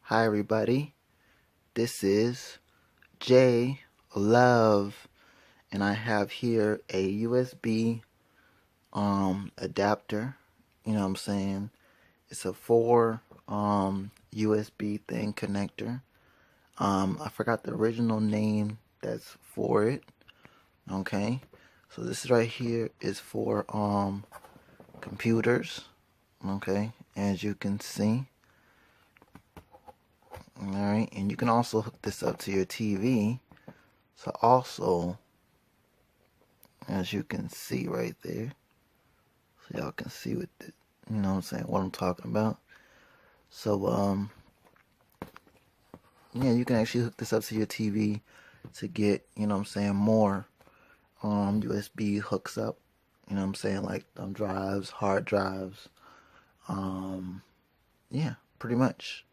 Hi everybody, this is J Love, and I have here a USB adapter. You know what I'm saying? It's a four USB thing connector. I forgot the original name that's for it. Okay, so this right here is for computers. Okay, as you can see. Alright, and you can also hook this up to your TV. So also, as you can see right there, so y'all can see what the, you know what I'm saying, what I'm talking about. So yeah, you can actually hook this up to your TV to get, you know what I'm saying, more USB hooks up. You know what I'm saying, like drives, hard drives. Um yeah, pretty much.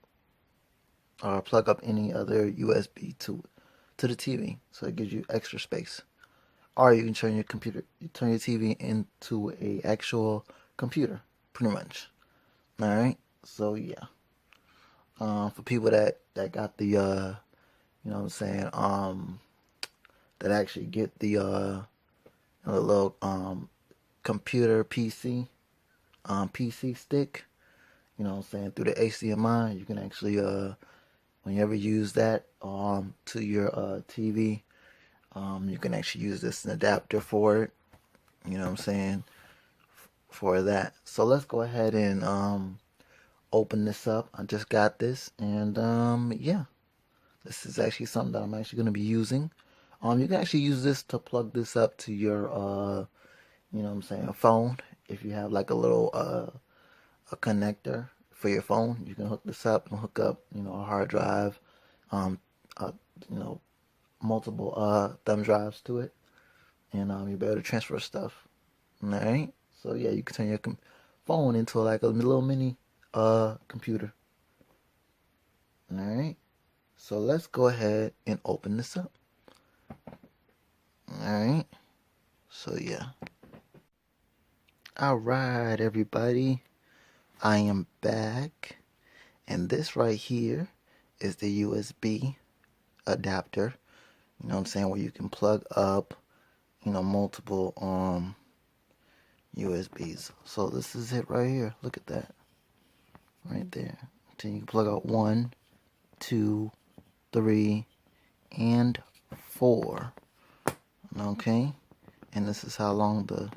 Or plug up any other USB to the TV, so it gives you extra space. Or you can turn your TV into a actual computer, pretty much. All right. So yeah, for people that got the you know what I'm saying, that actually get the little computer PC PC stick, you know what I'm saying, through the HDMI, you can actually when you ever use that to your TV, you can actually use this an adapter for it. You know what I'm saying, for that. So let's go ahead and open this up. I just got this, and yeah, this is actually something that I'm actually going to be using. You can actually use this to plug this up to your you know what I'm saying, phone. If you have like a little a connector for your phone, you can hook this up and hook up, you know, a hard drive, um uh, you know, multiple thumb drives to it, and you'll be able to transfer stuff. All right. So yeah, you can turn your phone into like a little mini computer. All right. So let's go ahead and open this up. All right. So yeah. All right, everybody. I am back, and this right here is the USB adapter. You know what I'm saying, where you can plug up, you know, multiple USBs. So this is it right here. Look at that. Right there. So you can plug out 1, 2, 3, and 4. Okay, and this is how long the,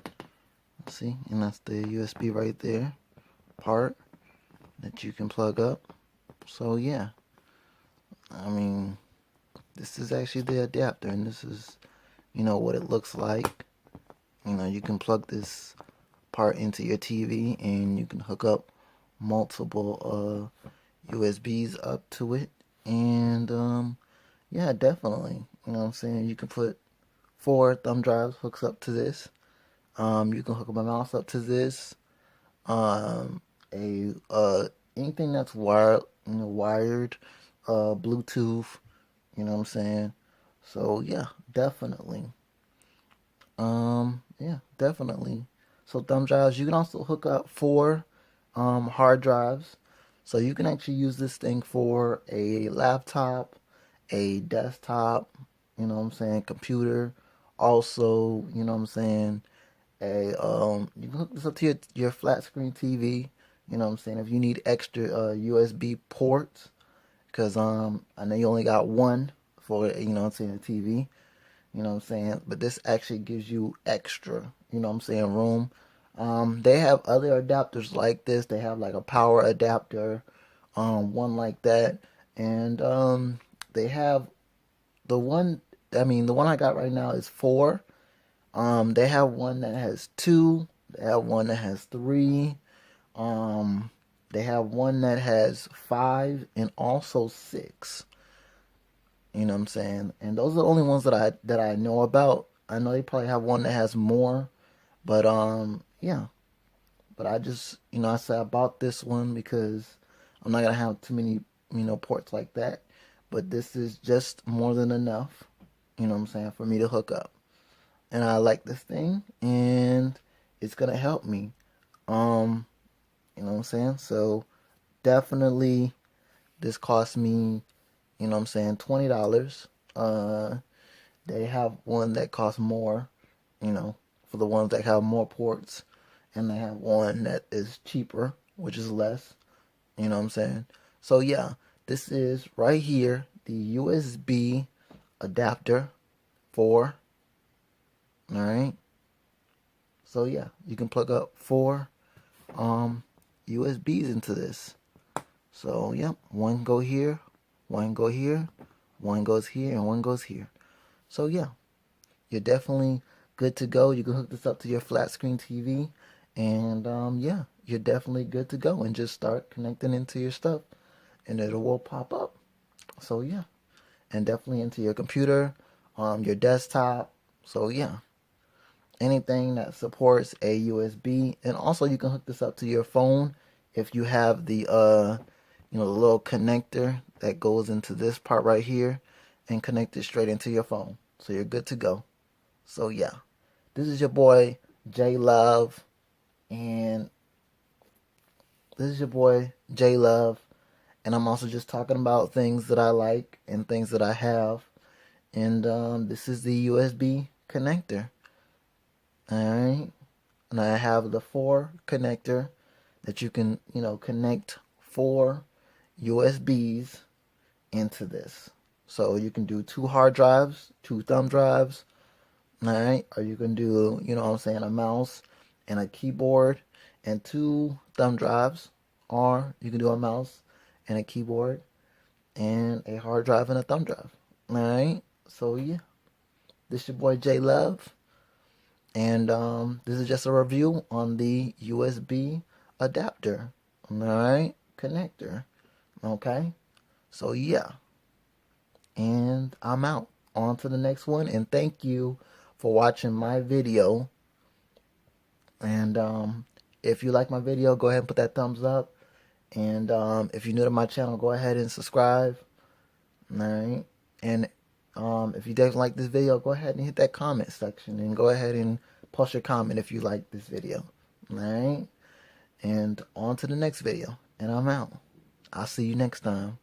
see, and that's the USB right there part that you can plug up. So yeah, I mean, this is actually the adapter, and this is, you know, what it looks like. You know, you can plug this part into your TV, and you can hook up multiple USBs up to it, and yeah, definitely, you know what I'm saying, you can put 4 thumb drives hooks up to this. You can hook my mouse up to this. A anything that's wired, you know, wired, Bluetooth. You know what I'm saying? So yeah, definitely. Yeah, definitely. So thumb drives. You can also hook up 4 hard drives. So you can actually use this thing for a laptop, a desktop. You know what I'm saying? Computer. Also, you know what I'm saying, you can hook this up to your flat screen TV. You know what I'm saying? If you need extra USB ports, because I know you only got one for, you know what I'm saying, a TV. You know what I'm saying? But this actually gives you extra, you know what I'm saying, room. They have other adapters like this. They have like a power adapter, one like that, and they have the one. I mean, the one I got right now is 4. They have one that has 2. They have one that has 3. Um, they have one that has 5 and also 6. You know what I'm saying? And those are the only ones that I know about. I know they probably have one that has more, but yeah. But I just, you know, I said I bought this one because I'm not gonna have too many, you know, ports like that. But this is just more than enough, you know what I'm saying, for me to hook up. And I like this thing, and it's gonna help me. You know what I'm saying? So definitely This cost me, you know what I'm saying, $20. They have one that costs more, you know, for the ones that have more ports, and they have one that is cheaper, which is less, you know what I'm saying? So yeah, this is right here, the USB adapter for, all right? So yeah, you can plug up 4 USBs into this. So yep, one go here, one go here, one goes here, and one goes here. So yeah, you're definitely good to go. You can hook this up to your flat screen TV, and yeah, you're definitely good to go. And just start connecting into your stuff, and it will pop up. So yeah, and definitely into your computer, your desktop. So yeah, anything that supports a USB, and also you can hook this up to your phone if you have the the little connector that goes into this part right here, and connect it straight into your phone. So you're good to go. So yeah, this is your boy J Love, and and I'm also just talking about things that I like and things that I have, and this is the USB connector. All right, and I have the 4 connector that you can connect 4 USBs into this. So you can do 2 hard drives, 2 thumb drives, all right, or you can do, a mouse and a keyboard and 2 thumb drives, or you can do a mouse and a keyboard and a hard drive and a thumb drive. All right, so yeah, this is your boy J Love, and this is just a review on the USB adapter, all right, connector. Okay, so yeah, and I'm out. On to the next one, and thank you for watching my video. And if you like my video, go ahead and put that thumbs up. And if you're new to my channel, go ahead and subscribe. All right. And if you didn't like this video, go ahead and hit that comment section and go ahead and post your comment if you like this video. All right. And on to the next video. And I'm out. I'll see you next time.